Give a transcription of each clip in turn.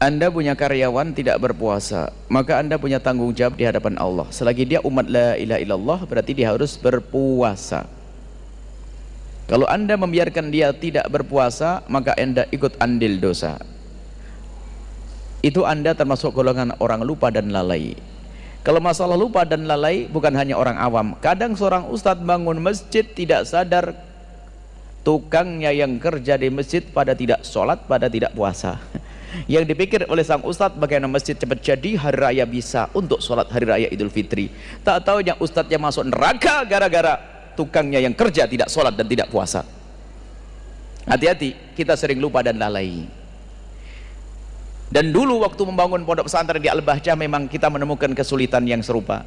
Anda punya karyawan tidak berpuasa, maka Anda punya tanggung jawab di hadapan Allah. Selagi dia umat la ilaha illallah, berarti dia harus berpuasa. Kalau Anda membiarkan dia tidak berpuasa, maka Anda ikut andil dosa. Itu Anda termasuk golongan orang lupa dan lalai. Kalau masalah lupa dan lalai bukan hanya orang awam. Kadang seorang ustadz bangun masjid tidak sadar tukangnya yang kerja di masjid pada tidak sholat, pada tidak puasa. Yang dipikir oleh sang ustadz bagaimana masjid cepat jadi, hari raya bisa untuk sholat hari raya Idul Fitri. Tak tahu yang ustadznya masuk neraka gara-gara tukangnya yang kerja tidak sholat dan tidak puasa. Hati-hati, kita sering lupa dan lalai. Dan dulu waktu membangun pondok pesantren di Al-Bahjah memang kita menemukan kesulitan yang serupa.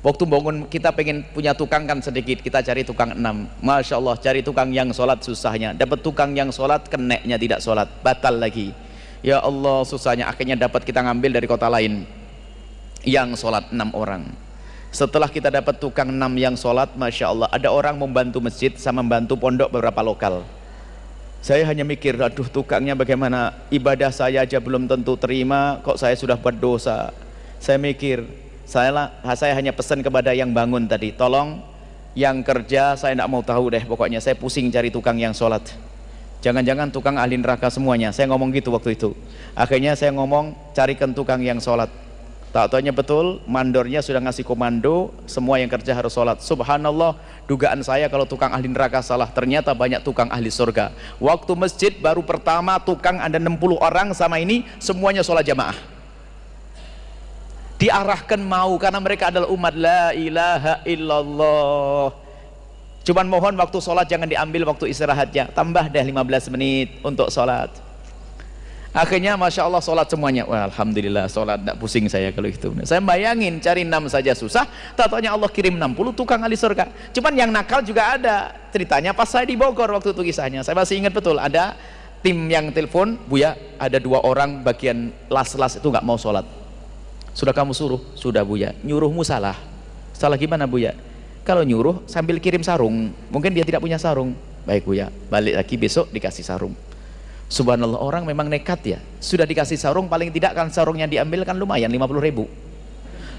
Waktu bangun kita pengen punya tukang kan sedikit, kita cari tukang 6. Masya Allah, cari tukang yang sholat susahnya. Dapat tukang yang sholat, keneknya tidak sholat, batal lagi. Ya Allah, susahnya. Akhirnya dapat kita ngambil dari kota lain yang sholat 6 orang. Setelah kita dapat tukang 6 yang sholat, Masya Allah, ada orang membantu masjid sama membantu pondok beberapa lokal. Saya hanya mikir, aduh tukangnya bagaimana, ibadah saya aja belum tentu terima, kok saya sudah berdosa. Saya mikir, saya hanya pesan kepada yang bangun tadi, tolong yang kerja saya tidak mau tahu deh, pokoknya saya pusing cari tukang yang sholat. Jangan-jangan tukang ahli neraka semuanya. Saya ngomong gitu waktu itu. Akhirnya saya ngomong, carikan tukang yang sholat. Tak taunya betul, mandornya sudah ngasih komando, semua yang kerja harus sholat. Subhanallah, dugaan saya kalau tukang ahli neraka salah, ternyata banyak tukang ahli surga. Waktu masjid baru pertama tukang ada 60 orang sama ini, semuanya sholat jamaah. Diarahkan mau, karena mereka adalah umat la ilaha illallah. Cuman mohon waktu sholat jangan diambil waktu istirahatnya, tambah deh 15 menit untuk sholat. Akhirnya Masya Allah sholat semuanya. Wah, Alhamdulillah sholat, tidak pusing saya kalau itu. Saya bayangin cari 6 saja susah, tak taunya Allah kirim 60 tukang ahli surga. Cuman yang nakal juga ada. Ceritanya pas saya di Bogor waktu itu kisahnya, saya masih ingat betul, ada tim yang telepon, Buya ada 2 orang bagian las-las itu nggak mau sholat. Sudah kamu suruh? Sudah Buya. Nyuruhmu salah. Salah gimana Buya? Kalau nyuruh sambil kirim sarung, mungkin dia tidak punya sarung. Baik Buya, balik lagi besok dikasih sarung. Subhanallah, orang memang nekat ya. Sudah dikasih sarung, paling tidak kan sarungnya diambil kan lumayan 50.000.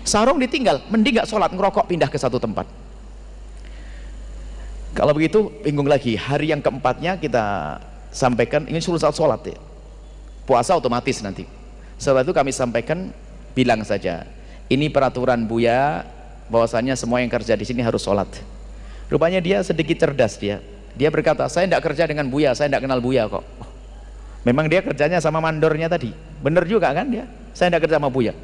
Sarung ditinggal, mending gak sholat, ngerokok pindah ke satu tempat. Kalau begitu bingung lagi. Hari yang keempatnya kita sampaikan, ini suruh sholat ya. Puasa otomatis nanti. Setelah itu kami sampaikan, bilang saja, ini peraturan Buya, bahwasanya semua yang kerja di sini harus sholat. Rupanya dia sedikit cerdas, dia berkata, saya tidak kerja dengan Buya, saya tidak kenal Buya kok. Memang dia kerjanya sama mandornya tadi, bener juga kan dia, saya tidak kerja sama Buya.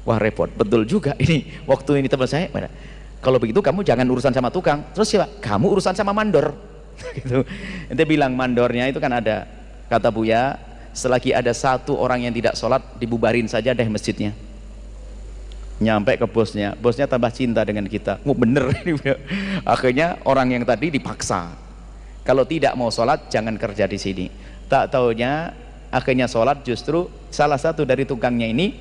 Wah repot, betul juga ini. Waktu ini teman saya, kalau begitu kamu jangan urusan sama tukang, terus siapa? Kamu urusan sama mandor. Gitu. Nanti bilang mandornya itu kan ada, kata Buya, selagi ada 1 orang yang tidak sholat, dibubarin saja deh masjidnya. Nyampe ke bosnya tambah cinta dengan kita. Oh bener ini. Akhirnya orang yang tadi dipaksa, kalau tidak mau sholat jangan kerja di sini. Tak taunya akhirnya sholat, justru salah satu dari tukangnya ini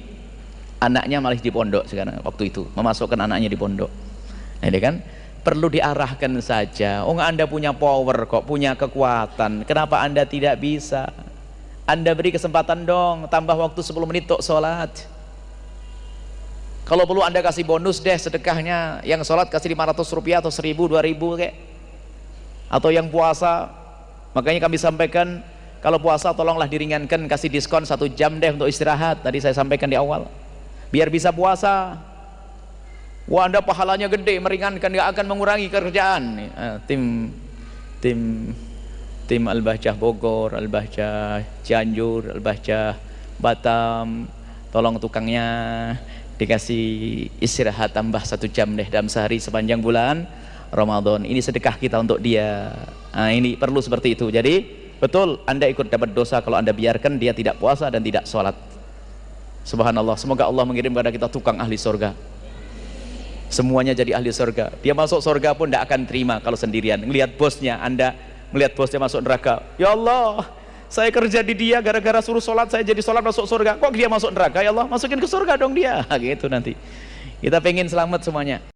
anaknya malah di pondok sekarang. Waktu itu memasukkan anaknya di pondok. Nah, ini kan perlu diarahkan saja. Oh Anda punya power kok, punya kekuatan, kenapa Anda tidak bisa? Anda beri kesempatan dong, tambah waktu 10 menit untuk sholat. Kalau perlu Anda kasih bonus deh sedekahnya, yang sholat kasih 500 rupiah atau 1000, 2000 kayak. Atau yang puasa, makanya kami sampaikan, kalau puasa tolonglah diringankan, kasih diskon 1 jam deh untuk istirahat. Tadi saya sampaikan di awal, biar bisa puasa. Wah Anda pahalanya gede, meringankan, gak akan mengurangi kerjaan. Tim Al-Bahjah Bogor, Al-Bahjah Cianjur, Al-Bahjah Batam, tolong tukangnya dikasih istirahat tambah 1 jam deh dalam sehari sepanjang bulan Ramadan. Ini sedekah kita untuk dia. Nah, ini perlu seperti itu. Jadi betul Anda ikut dapat dosa kalau Anda biarkan dia tidak puasa dan tidak sholat. Subhanallah, semoga Allah mengirim kepada kita tukang ahli surga. Semuanya jadi ahli surga. Dia masuk surga pun tidak akan terima kalau sendirian. Melihat bosnya, Anda melihat bosnya masuk neraka, ya Allah, saya kerja di dia, gara-gara suruh sholat saya jadi sholat masuk surga, kok dia masuk neraka, ya Allah masukin ke surga dong dia. Gitu nanti kita pengen selamat semuanya.